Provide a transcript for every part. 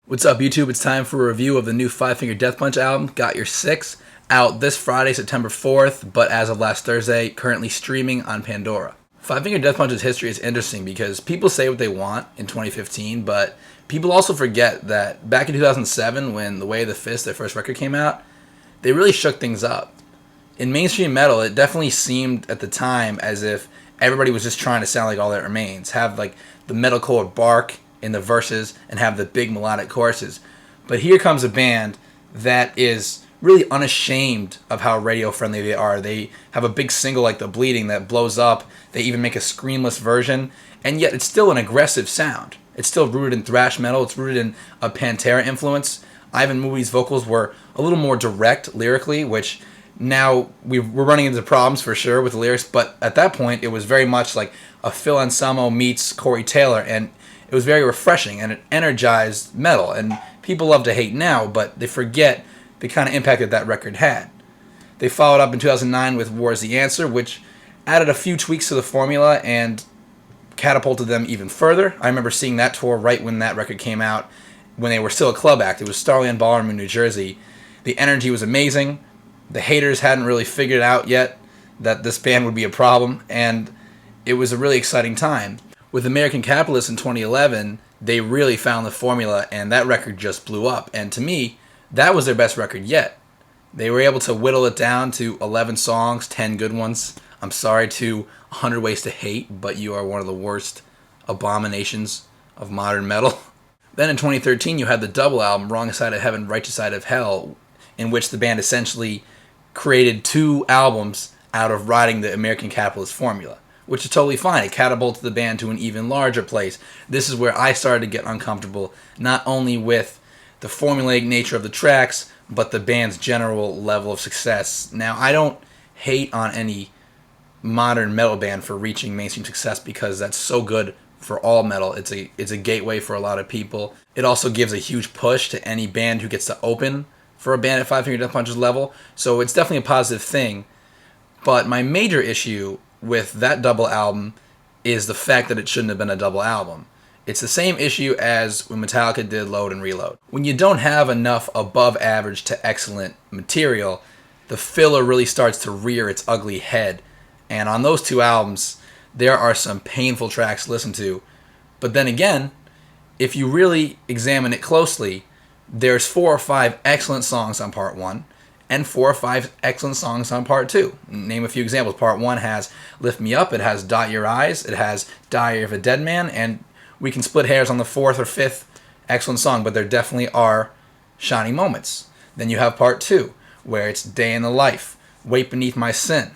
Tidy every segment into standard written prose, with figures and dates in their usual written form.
What's up, YouTube? It's time for a review of the new Five Finger Death Punch album, Got Your Six, out this Friday, September 4th, but as of last Thursday, currently streaming on Pandora. Five Finger Death Punch's history is interesting because people say what they want in 2015, but people also forget that back in 2007, when The Way of the Fist, their first record, came out, they really shook things up. In mainstream metal, it definitely seemed at the time as if everybody was just trying to sound like All That Remains, have like the metalcore bark in the verses and have the big melodic choruses. But here comes a band that is really unashamed of how radio friendly they are. They have a big single like The Bleeding that blows up. They even make a screamless version, and yet it's still an aggressive sound. It's still rooted in thrash metal. It's rooted in a Pantera influence. Ivan Moody's vocals were a little more direct lyrically, which now we're running into problems for sure with the lyrics, but at that point it was very much like a Phil Anselmo meets Corey Taylor, and it was very refreshing, and it energized metal. And people love to hate now, but they forget the kind of impact that record had. They followed up in 2009 with War Is the Answer, which added a few tweaks to the formula and catapulted them even further. I remember seeing that tour right when that record came out, when they were still a club act. It was Starland Ballroom in New Jersey. The energy was amazing. The haters hadn't really figured out yet that this band would be a problem, and it was a really exciting time. With American Capitalist in 2011, they really found the formula, and that record just blew up. And to me, that was their best record yet. They were able to whittle it down to 11 songs, 10 good ones. I'm sorry to 100 Ways to Hate, but you are one of the worst abominations of modern metal. Then in 2013, you had the double album, Wrong Side of Heaven, Righteous Side of Hell, in which the band essentially created two albums out of riding the American Capitalist formula, which is totally fine. It catapulted the band to an even larger place. This is where I started to get uncomfortable, not only with the formulaic nature of the tracks, but the band's general level of success. Now, I don't hate on any modern metal band for reaching mainstream success because that's so good for all metal. It's a gateway for a lot of people. It also gives a huge push to any band who gets to open for a band at Five Finger Death Punch's level, so it's definitely a positive thing. But my major issue with that double album is the fact that it shouldn't have been a double album. It's the same issue as when Metallica did Load and Reload. When you don't have enough above average to excellent material, the filler really starts to rear its ugly head. And on those two albums, there are some painful tracks to listen to. But then again, if you really examine it closely, there's 4 or 5 excellent songs on part 1, and 4 or 5 excellent songs on part 2. Name a few examples. Part 1 has Lift Me Up, it has Dot Your Eyes, it has Diary of a Dead Man, and we can split hairs on the 4th or 5th excellent song, but there definitely are shining moments. Then you have part 2, where it's Day in the Life, Wait Beneath My Sin.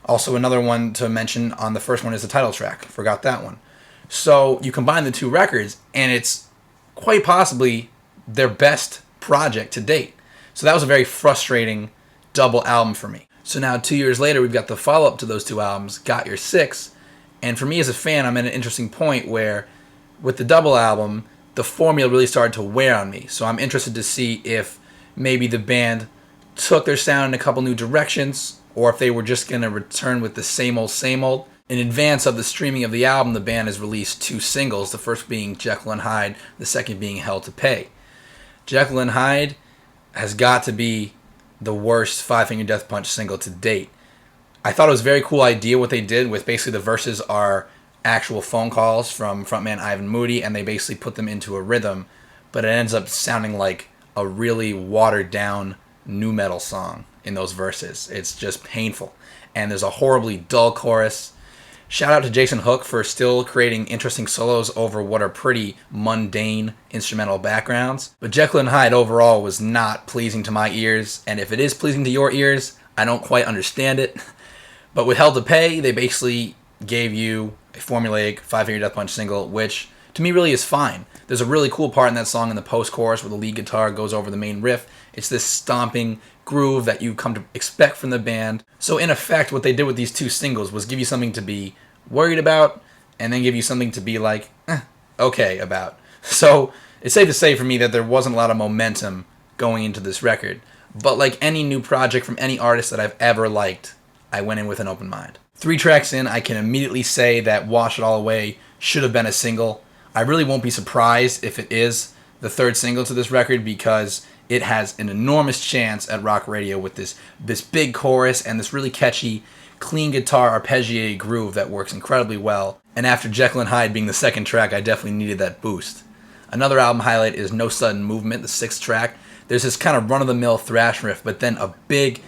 Also another one to mention on the first one is the title track. Forgot that one. So you combine the two records, and it's quite possibly their best project to date. So that was a very frustrating double album for me. So now 2 years later, we've got the follow-up to those two albums, Got Your Six. And for me as a fan, I'm at an interesting point where with the double album, the formula really started to wear on me. So I'm interested to see if maybe the band took their sound in a couple new directions, or if they were just going to return with the same old, same old. In advance of the streaming of the album, the band has released 2 singles, the first being Jekyll and Hyde, the second being Hell to Pay. Jekyll and Hyde has got to be the worst Five Finger Death Punch single to date. I thought it was a very cool idea what they did with basically the verses are actual phone calls from frontman Ivan Moody, and they basically put them into a rhythm, but it ends up sounding like a really watered down nu metal song in those verses. It's just painful. And there's a horribly dull chorus. Shout out to Jason Hook for still creating interesting solos over what are pretty mundane instrumental backgrounds. But Jekyll and Hyde overall was not pleasing to my ears, and if it is pleasing to your ears, I don't quite understand it. But with Hell to Pay, they basically gave you a formulaic Five Finger Death Punch single, which to me really is fine. There's a really cool part in that song in the post-chorus where the lead guitar goes over the main riff. It's this stomping groove that you come to expect from the band. So in effect, what they did with these 2 singles was give you something to be worried about, and then give you something to be like, okay about. So it's safe to say for me that there wasn't a lot of momentum going into this record. But like any new project from any artist that I've ever liked, I went in with an open mind. 3 tracks in, I can immediately say that Wash It All Away should have been a single. I really won't be surprised if it is the third single to this record because it has an enormous chance at rock radio with this big chorus and this really catchy, clean guitar arpeggiated groove that works incredibly well. And after Jekyll and Hyde being the second track, I definitely needed that boost. Another album highlight is No Sudden Movement, the sixth track. There's this kind of run-of-the-mill thrash riff, but then a big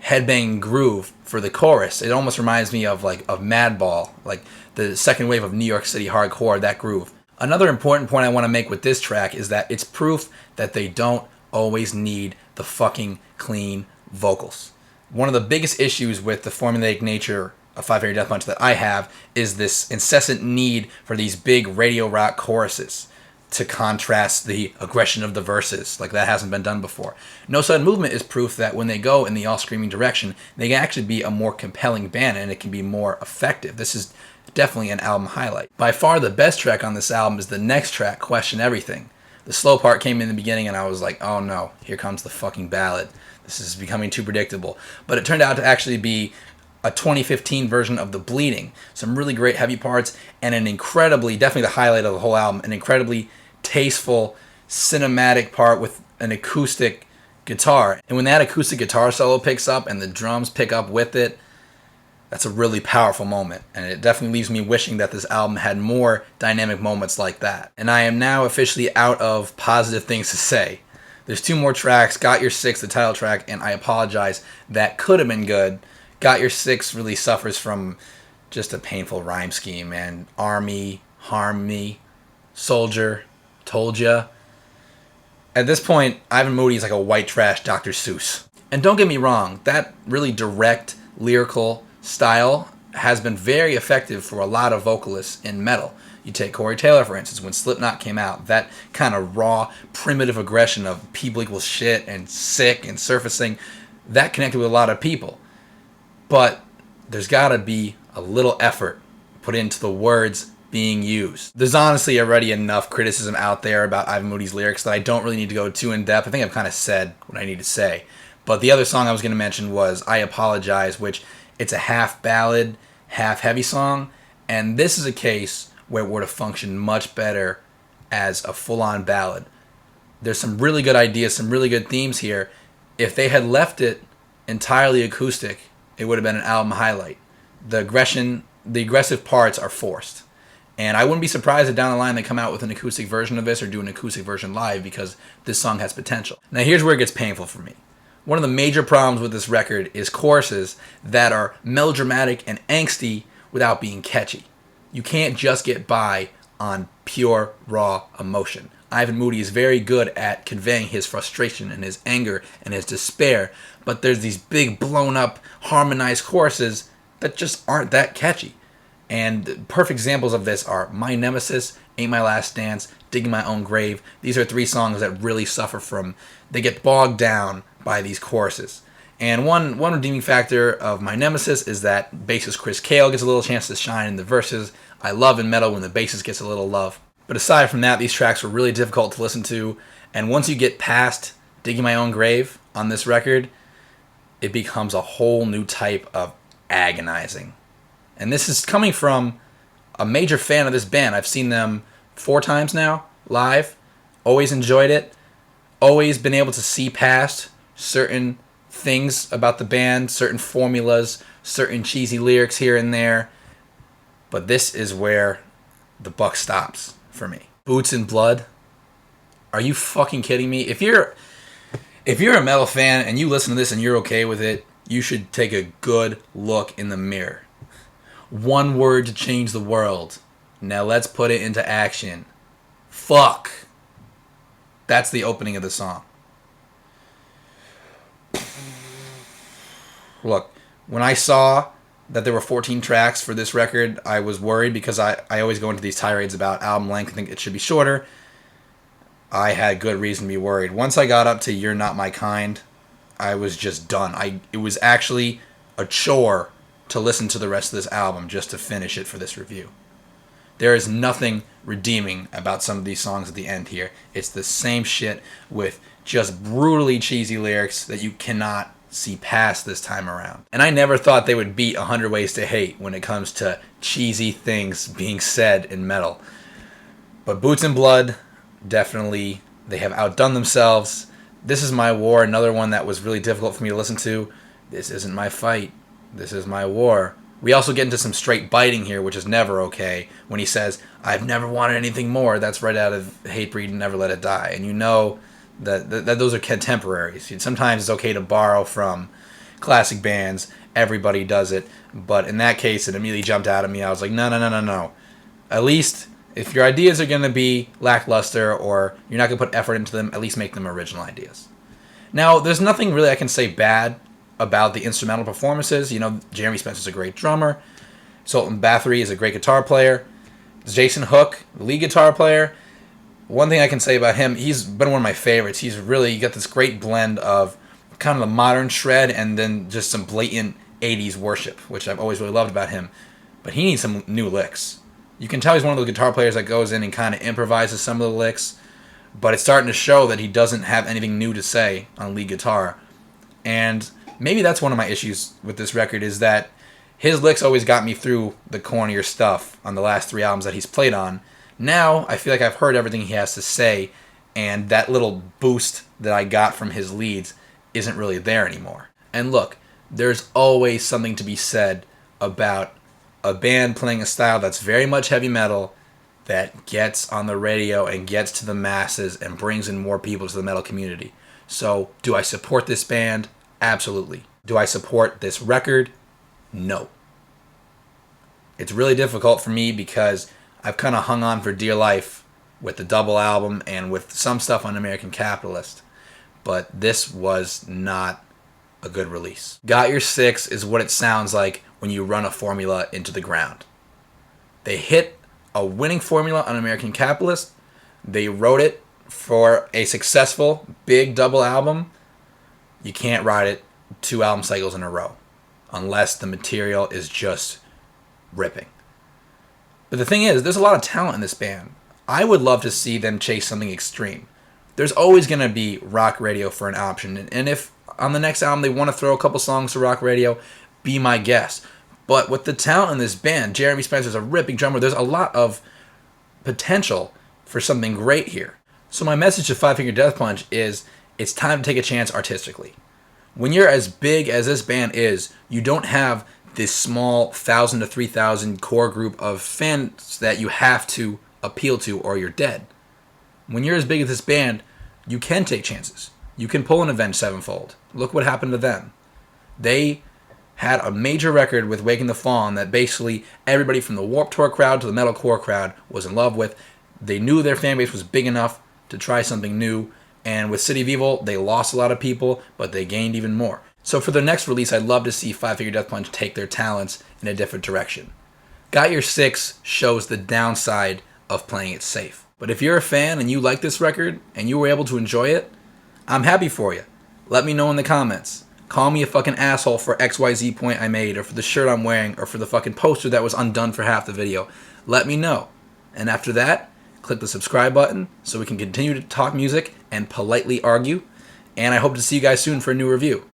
headbanging groove for the chorus. It almost reminds me of Madball, like the second wave of New York City hardcore, that groove. Another important point I want to make with this track is that it's proof that they don't always need the fucking clean vocals. One of the biggest issues with the formulaic nature of Five Finger Death Punch that I have is this incessant need for these big radio rock choruses to contrast the aggression of the verses. Like, that hasn't been done before. No Sudden Movement is proof that when they go in the all-screaming direction, they can actually be a more compelling band and it can be more effective. This is definitely an album highlight. By far the best track on this album is the next track, Question Everything. The slow part came in the beginning and I was like, oh no, here comes the fucking ballad. This is becoming too predictable. But it turned out to actually be a 2015 version of The Bleeding. Some really great heavy parts and an incredibly, definitely the highlight of the whole album, an incredibly tasteful, cinematic part with an acoustic guitar. And when that acoustic guitar solo picks up and the drums pick up with it, that's a really powerful moment. And it definitely leaves me wishing that this album had more dynamic moments like that. And I am now officially out of positive things to say. There's two more tracks, Got Your Six, the title track, and I Apologize, that could have been good. Got Your Six really suffers from just a painful rhyme scheme, and Army, Harm Me, Soldier, Told Ya. At this point, Ivan Moody is like a white trash Dr. Seuss. And don't get me wrong, that really direct, lyrical style has been very effective for a lot of vocalists in metal. You take Corey Taylor, for instance, when Slipknot came out, that kind of raw, primitive aggression of people equals shit and sick and surfacing, that connected with a lot of people. But there's got to be a little effort put into the words being used. There's honestly already enough criticism out there about Ivan Moody's lyrics that I don't really need to go too in depth. I think I've kind of said what I need to say. But the other song I was going to mention was I Apologize, which it's a half ballad, half heavy song. And this is a case where it would have functioned much better as a full-on ballad. There's some really good ideas, some really good themes here. If they had left it entirely acoustic, it would have been an album highlight. The aggressive parts are forced. And I wouldn't be surprised if down the line they come out with an acoustic version of this or do an acoustic version live because this song has potential. Now here's where it gets painful for me. One of the major problems with this record is choruses that are melodramatic and angsty without being catchy. You can't just get by on pure, raw emotion. Ivan Moody is very good at conveying his frustration and his anger and his despair, but there's these big, blown-up, harmonized choruses that just aren't that catchy. And perfect examples of this are My Nemesis, Ain't My Last Dance, Digging My Own Grave. These are three songs that really suffer from, they get bogged down by these choruses. And one redeeming factor of My Nemesis is that bassist Chris Cale gets a little chance to shine in the verses. I love in metal when the bassist gets a little love. But aside from that, these tracks were really difficult to listen to. And once you get past Digging My Own Grave on this record, it becomes a whole new type of agonizing. And this is coming from a major fan of this band. I've seen them 4 times now, live. Always enjoyed it. Always been able to see past certain things about the band, certain formulas, certain cheesy lyrics here and there. But this is where the buck stops for me. Boots and Blood? Are you fucking kidding me? If you're a metal fan and you listen to this and you're okay with it, you should take a good look in the mirror. One word to change the world. Now let's put it into action. Fuck. That's the opening of the song. Look, when I saw that there were 14 tracks for this record, I was worried because I always go into these tirades about album length and think it should be shorter. I had good reason to be worried. Once I got up to You're Not My Kind, I was just done. It was actually a chore to listen to the rest of this album just to finish it for this review. There is nothing redeeming about some of these songs at the end here. It's the same shit with just brutally cheesy lyrics that you cannot see past this time around. And I never thought they would beat 100 Ways to Hate when it comes to cheesy things being said in metal. But Boots and Blood definitely They have outdone themselves. This Is My War, another one that was really difficult for me to listen to. This isn't my fight. This is my war. We also get into some straight biting here, which is never okay. When he says, I've never wanted anything more, that's right out of Hatebreed and Never Let It Die. And you know that those are contemporaries. Sometimes it's okay to borrow from classic bands. Everybody does it. But in that case, it immediately jumped out at me. I was like, no. At least, if your ideas are going to be lackluster or you're not going to put effort into them, at least make them original ideas. Now, there's nothing really I can say bad about the instrumental performances. You know, Jeremy Spencer's a great drummer. Sultan Bathory is a great guitar player. Jason Hook, the lead guitar player. One thing I can say about him, he's been one of my favorites. He's really got this great blend of kind of the modern shred and then just some blatant 80s worship, which I've always really loved about him. But he needs some new licks. You can tell he's one of those guitar players that goes in and kind of improvises some of the licks, but it's starting to show that he doesn't have anything new to say on lead guitar. And maybe that's one of my issues with this record, is that his licks always got me through the cornier stuff on the last 3 albums that he's played on. Now, I feel like I've heard everything he has to say, and that little boost that I got from his leads isn't really there anymore. And look, there's always something to be said about a band playing a style that's very much heavy metal, that gets on the radio and gets to the masses and brings in more people to the metal community. So, do I support this band? Absolutely. Do I support this record? No. It's really difficult for me because I've kind of hung on for dear life with the double album and with some stuff on American Capitalist. But this was not a good release. Got Your Six is what it sounds like when you run a formula into the ground. They hit a winning formula on American Capitalist. They wrote it for a successful big double album. You can't ride it 2 album cycles in a row unless the material is just ripping. But the thing is, there's a lot of talent in this band. I would love to see them chase something extreme. There's always going to be rock radio for an option. And if on the next album they want to throw a couple songs to rock radio, be my guest. But with the talent in this band, Jeremy Spencer's a ripping drummer. There's a lot of potential for something great here. So my message to Five Finger Death Punch is it's time to take a chance artistically. When you're as big as this band is, you don't have this small 1,000 to 3,000 core group of fans that you have to appeal to or you're dead. When you're as big as this band, you can take chances. You can pull an Avenged Sevenfold. Look what happened to them. They had a major record with Waking the Fallen that basically everybody from the Warped Tour crowd to the metalcore crowd was in love with. They knew their fan base was big enough to try something new. And with City of Evil, they lost a lot of people, but they gained even more. So for their next release, I'd love to see Five Finger Death Punch take their talents in a different direction. Got Your Six shows the downside of playing it safe. But if you're a fan and you like this record and you were able to enjoy it, I'm happy for you. Let me know in the comments. Call me a fucking asshole for XYZ point I made, or for the shirt I'm wearing, or for the fucking poster that was undone for half the video. Let me know. And after that, click the subscribe button so we can continue to talk music and politely argue. And I hope to see you guys soon for a new review.